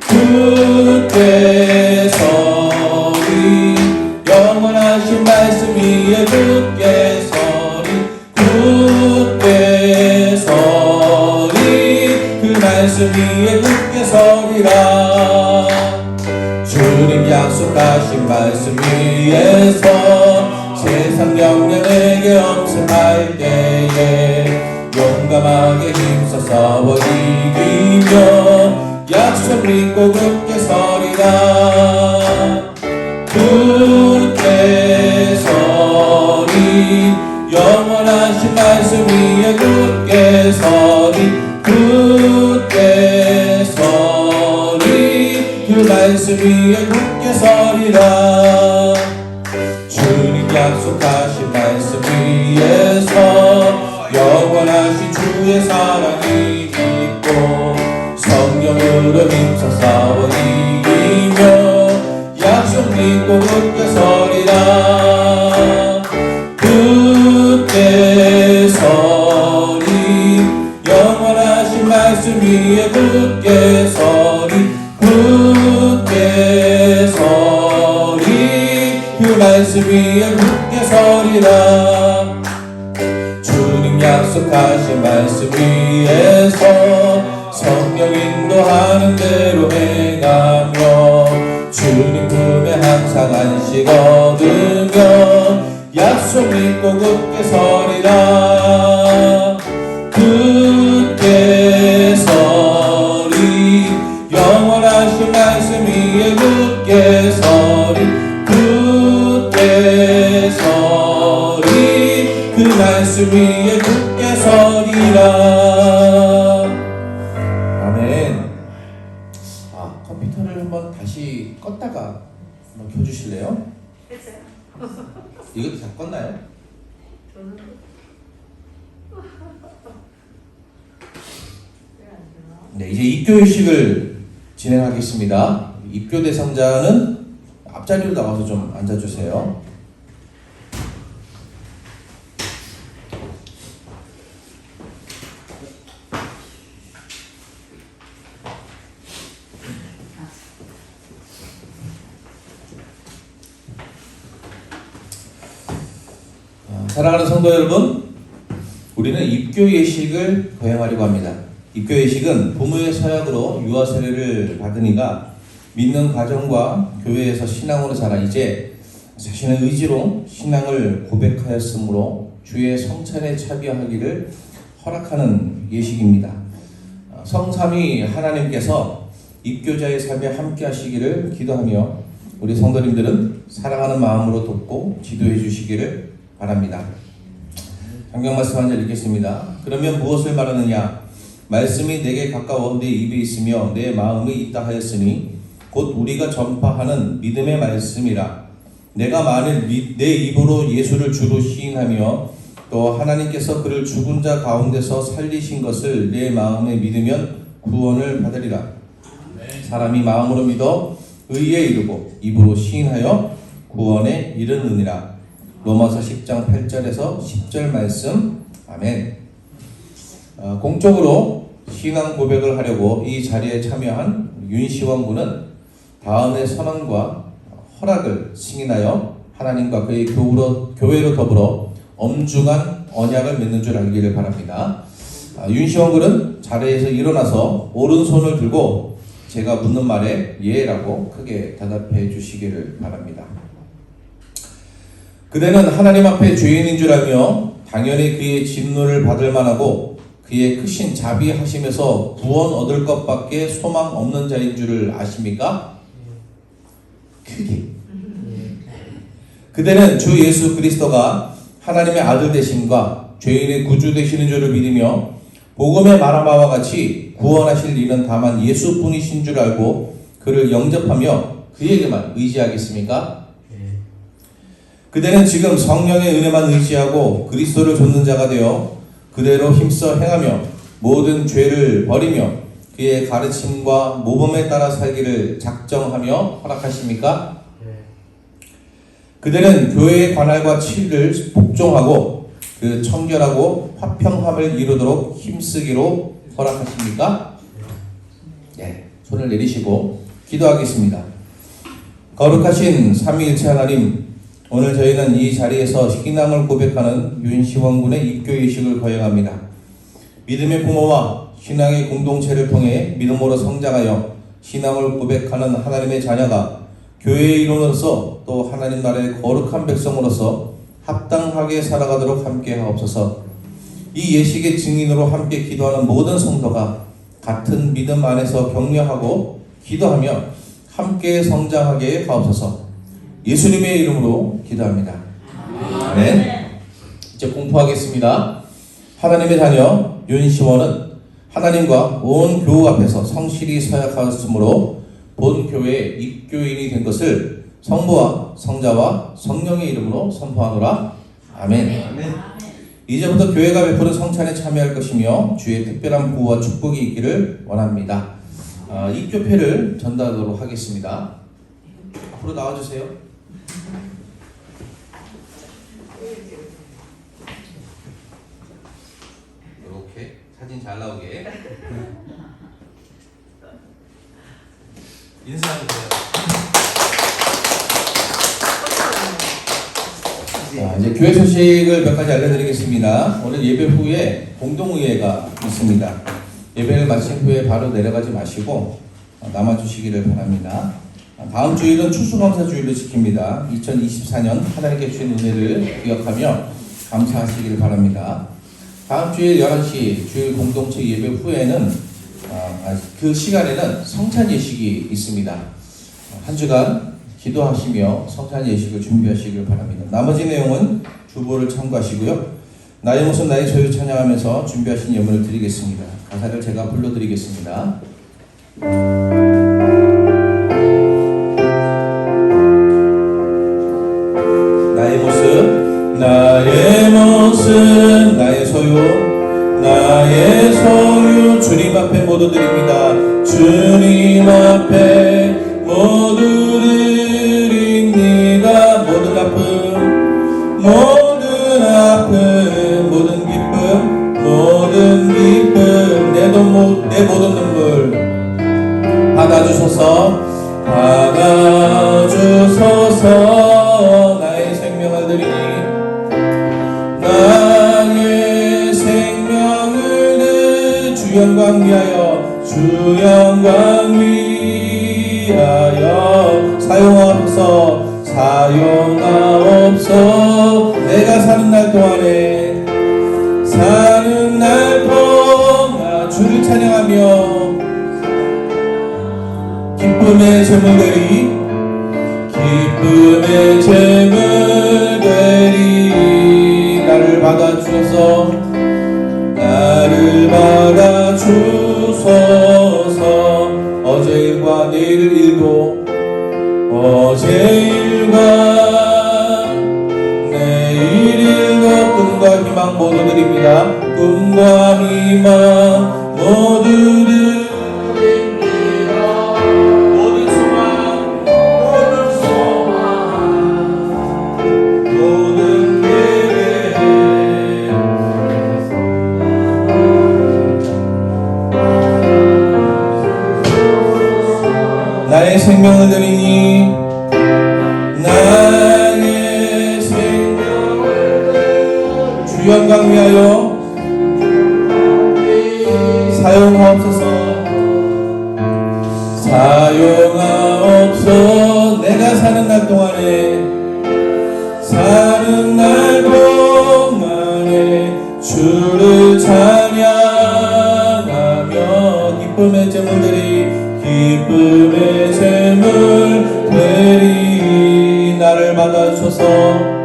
굳게 서리 영원하신 말씀 위에 굳게 서리. 굳게 서리 그 말씀 위에 굳게 서리라. 주님 약속하신 말씀 위에서 세상 영령 내게 엄습할 때에 용감하게 힘써 싸워 이기며 약속 믿고 굳게 서리라. 굳게 서리 영원하신 말씀 위에 굳게 서리. 굳게 서리 그 말씀 위에 굳게 서리라. 주님 약속하신 말씀 위에서 영원하신 주의 사랑이 있고 성령으로 힘써 싸워 이기며 약속 믿고 굳게 서리라. 굳게 서리 영원하신 말씀 위에 굳게 서리. 굳게 서리 그 말씀 위에 굳게 서리라. 주님 약속하신 말씀 위에서 성령 인도하는 대로 행하며 주님 품에 항상 안식 얻으며 약속 믿고 굳게 서리라. 굳게 서리 영원하신 말씀 위에 굳게 서리. 굳게 서리 그 말씀 위에 굳게 서리라. 아멘. 컴퓨터를 한번 다시 껐다가 한번 켜주실래요? 이것도 다 껐나요? 네, 이제 입교의식을 진행하겠습니다. 입교 대상자는 앞자리로 나와서 좀 앉아주세요. 사랑하는 성도 여러분, 우리는 입교 예식을 거행하려고 합니다. 입교 예식은 부모의 서약으로 유아 세례를 받은 이가 믿는 가정과 교회에서 신앙으로 자라 이제 자신의 의지로 신앙을 고백하였으므로 주의 성찬에 참여하기를 허락하는 예식입니다. 성삼위 하나님께서 입교자의 삶에 함께 하시기를 기도하며 우리 성도님들은 사랑하는 마음으로 돕고 지도해 주시기를 바랍니다. 성경 말씀 한 절 읽겠습니다. 그러면 무엇을 말하느냐? 말씀이 내게 가까워 내 입에 있으며 내 마음에 있다 하였으니 곧 우리가 전파하는 믿음의 말씀이라. 내가 만일 내 입으로 예수를 주로 시인하며 또 하나님께서 그를 죽은 자 가운데서 살리신 것을 내 마음에 믿으면 구원을 받으리라. 사람이 마음으로 믿어 의에 이르고 입으로 시인하여 구원에 이르느니라. 로마서 10장 8절에서 10절 말씀. 아멘. 공적으로 신앙 고백을 하려고 이 자리에 참여한 윤시원 군은 다음의 선언과 허락을 승인하여 하나님과 그의 교회로 더불어 엄중한 언약을 맺는 줄 알기를 바랍니다. 윤시원 군은 자리에서 일어나서 오른손을 들고 제가 묻는 말에 예라고 크게 대답해 주시기를 바랍니다. 그대는 하나님 앞에 죄인인 줄 알며 당연히 그의 진노를 받을 만하고 그의 크신 자비하심에서 구원 얻을 것밖에 소망 없는 자인 줄을 아십니까? 크게. 그대는 주 예수 그리스도가 하나님의 아들 되심과 죄인의 구주 되시는 줄을 믿으며 복음의 말한 바와 같이 구원하실 이는 다만 예수뿐이신 줄 알고 그를 영접하며 그에게만 의지하겠습니까? 그대는 지금 성령의 은혜만 의지하고 그리스도를 돕는 자가 되어 그대로 힘써 행하며 모든 죄를 버리며 그의 가르침과 모범에 따라 살기를 작정하며 허락하십니까? 그대는 교회의 관할과 치를 복종하고 그 청결하고 화평함을 이루도록 힘쓰기로 허락하십니까? 네, 손을 내리시고 기도하겠습니다. 거룩하신 삼위일체 하나님, 오늘 저희는 이 자리에서 신앙을 고백하는 윤시원 군의 입교 예식을 거행합니다. 믿음의 부모와 신앙의 공동체를 통해 믿음으로 성장하여 신앙을 고백하는 하나님의 자녀가 교회의 일원으로서 또 하나님 나라의 거룩한 백성으로서 합당하게 살아가도록 함께 하옵소서. 이 예식의 증인으로 함께 기도하는 모든 성도가 같은 믿음 안에서 격려하고 기도하며 함께 성장하게 하옵소서. 예수님의 이름으로 기도합니다. 아멘. 이제 공포하겠습니다. 하나님의 자녀 윤시원은 하나님과 온 교우 앞에서 성실히 서약하였으므로 본 교회의 입교인이 된 것을 성부와 성자와 성령의 이름으로 선포하노라. 아멘. 이제부터 교회가 베푸는 성찬에 참여할 것이며 주의 특별한 보호와 축복이 있기를 원합니다. 입교패를 전달하도록 하겠습니다. 앞으로 나와주세요. 이렇게 사진 잘 나오게 인사해주세요. 이제 교회 소식을 몇 가지 알려드리겠습니다. 오늘 예배 후에 공동의회가 있습니다. 예배를 마친 후에 바로 내려가지 마시고 남아주시기를 바랍니다. 다음 주일은 추수감사주일로 지킵니다. 2024년 하나님께 주신 은혜를 기억하며 감사하시기를 바랍니다. 다음 주일 11시 주일 공동체 예배 후에는 그 시간에는 성찬 예식이 있습니다. 한 주간 기도하시며 성찬 예식을 준비하시길 바랍니다. 나머지 내용은 주보를 참고하시고요. 나의 모습 나의 소유 찬양하면서 준비하신 예물을 드리겠습니다. 가사를 제가 불러드리겠습니다. 나의 모습 나의 소유 주님 앞에 모두 드립니다. 주님 앞에 모두 드립니다. 모든 아픔 모든 기쁨 내 모든 눈물 받아주소서 나의 생명을 드리니 영광 위하여 주 영광 위하여 사용하옵소 내가 사는 날 동안 주를 찬양하며 기쁨의 제물들이 나를 받아주소서 어제 일과 내일 일도 꿈과 희망 모두 드립니다. 꿈과 희망 모두 드립니다. 모든 소망 모든 계획 나의 생명을 드리니 영광 위하여 사용하옵소 내가 사는 날 동안에 주를 찬양하며 기쁨의 제물들이 나를 받아주소서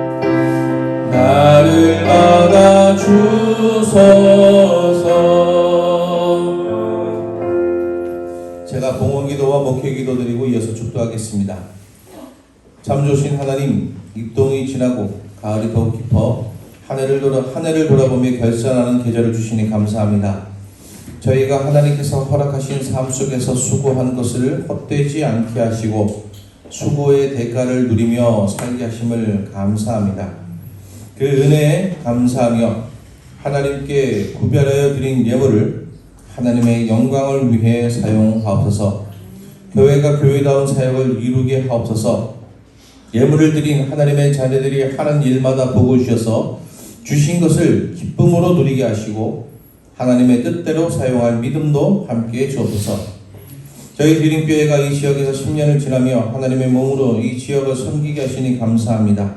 제가 봉헌기도와 목회기도 드리고 이어서 축도하겠습니다. 참 좋으신 하나님, 입동이 지나고 가을이 더욱 깊어 한 해를 돌아보며 결산하는 계절을 주시니 감사합니다. 저희가 하나님께서 허락하신 삶 속에서 수고한 것을 헛되지 않게 하시고 수고의 대가를 누리며 살게 하심을 감사합니다. 그 은혜에 감사하며 하나님께 구별하여 드린 예물을 하나님의 영광을 위해 사용하옵소서. 교회가 교회다운 사역을 이루게 하옵소서. 예물을 드린 하나님의 자녀들이 하는 일마다 복을 주셔서 주신 것을 기쁨으로 누리게 하시고 하나님의 뜻대로 사용할 믿음도 함께 주옵소서. 저희 드림교회가 이 지역에서 10년을 지나며 하나님의 몸으로 이 지역을 섬기게 하시니 감사합니다.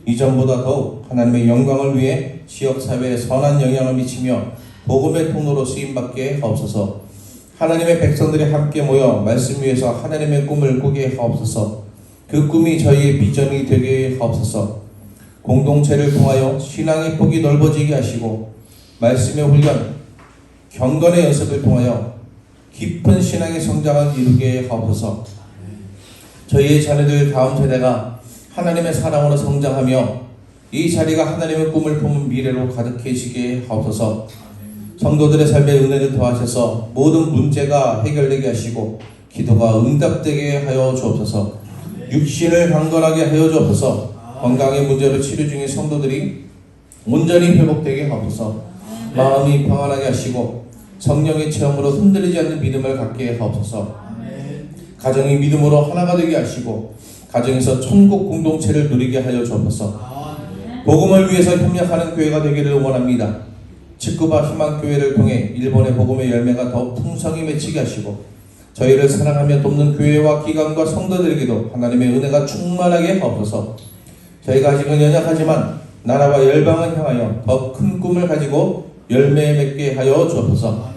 이전보다 더욱 하나님의 영광을 위해 지역사회에 선한 영향을 미치며 복음의 통로로 쓰임받게 하옵소서. 하나님의 백성들이 함께 모여 말씀 위에서 하나님의 꿈을 꾸게 하옵소서. 그 꿈이 저희의 비전이 되게 하옵소서. 공동체를 통하여 신앙의 폭이 넓어지게 하시고 말씀의 훈련, 경건의 연습을 통하여 깊은 신앙의 성장을 이루게 하옵소서. 저희의 자녀들 다음 세대가 하나님의 사랑으로 성장하며 이 자리가 하나님의 꿈을 품은 미래로 가득해지게 하옵소서. 성도들의 삶에 은혜를 더하셔서 모든 문제가 해결되게 하시고 기도가 응답되게 하여 주옵소서. 육신을 강건하게 하여 주옵소서. 건강의 문제로 치료 중인 성도들이 온전히 회복되게 하옵소서. 마음이 평안하게 하시고 성령의 체험으로 흔들리지 않는 믿음을 갖게 하옵소서. 가정이 믿음으로 하나가 되게 하시고 가정에서 천국 공동체를 누리게 하여 주옵소서. 복음을 위해서 협력하는 교회가 되기를 원합니다. 직구바 희망교회를 통해 일본의 복음의 열매가 더 풍성히 맺히게 하시고 저희를 사랑하며 돕는 교회와 기관과 성도들에게도 하나님의 은혜가 충만하게 하옵소서. 저희가 아직은 연약하지만 나라와 열방을 향하여 더 큰 꿈을 가지고 열매 맺게 하여 주옵소서.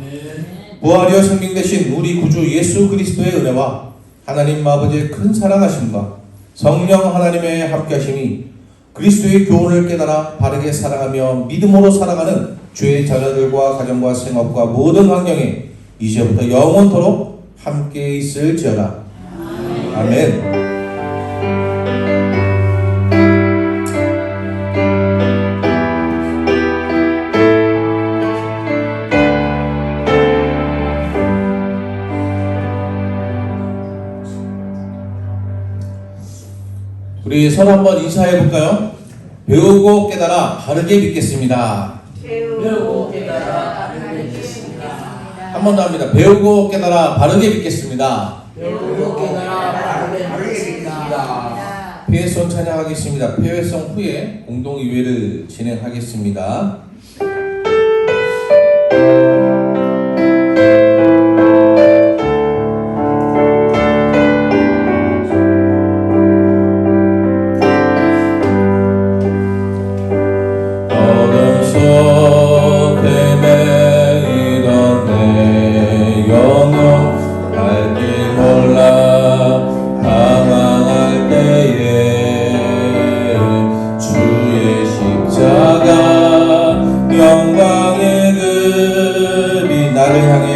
부활이여 생명 되신 우리 구주 예수 그리스도의 은혜와 하나님 아버지의 큰 사랑하심과 성령 하나님의 함께하심이 그리스도의 교훈을 깨달아 바르게 살아가며 믿음으로 살아가는 주의 자녀들과 가정과 생업과 모든 환경에 이제부터 영원토록 함께 있을지어다. 아멘. 우리 서로 한번 인사해 볼까요? 배우고 깨달아 바르게 믿겠습니다. 배우고 깨달아 바르게 믿겠습니다. 한 번 더 합니다. 배우고 깨달아 바르게 믿겠습니다. 배우고 깨달아 바르게 믿겠습니다. 폐회성 찬양하겠습니다. 폐회성 후에 공동의회를 진행하겠습니다. 헤매이던 내 영혼 알 길 몰라 방황할 때에 주의 십자가 영광의 급이 나를 향해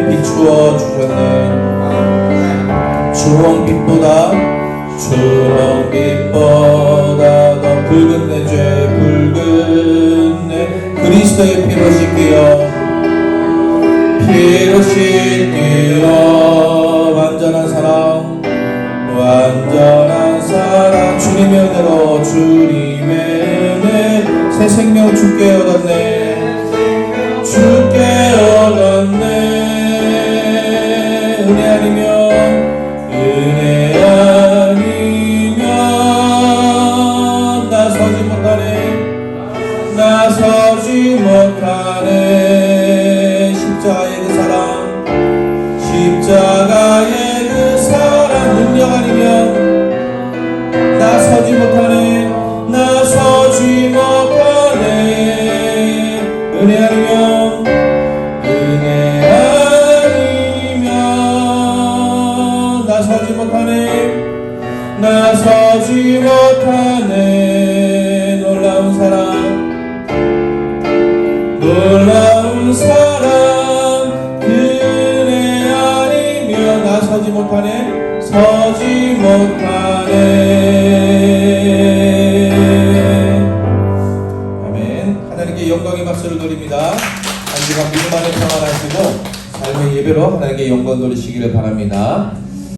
비추어 주셨네. 주홍빛보다 더 붉은 내 죄 붉은 내 그리스도의 피로 씻기어 완전한 사랑 주님의 은혜 새 생명 주께 얻었네. 은혜 아니면 나서지 못하네. 십자가의 그 사랑 능력 아니면 나서지 못하네. 은혜 아니면 나서지 못하네. 놀라운 사랑 그네 아니면 서지 못하네. 아멘. 하나님께 영광의 박수를 드립니다. 한 주간 믿음 안에 평안하시고 삶의 예배로 하나님께 영광 돌리시기를 바랍니다.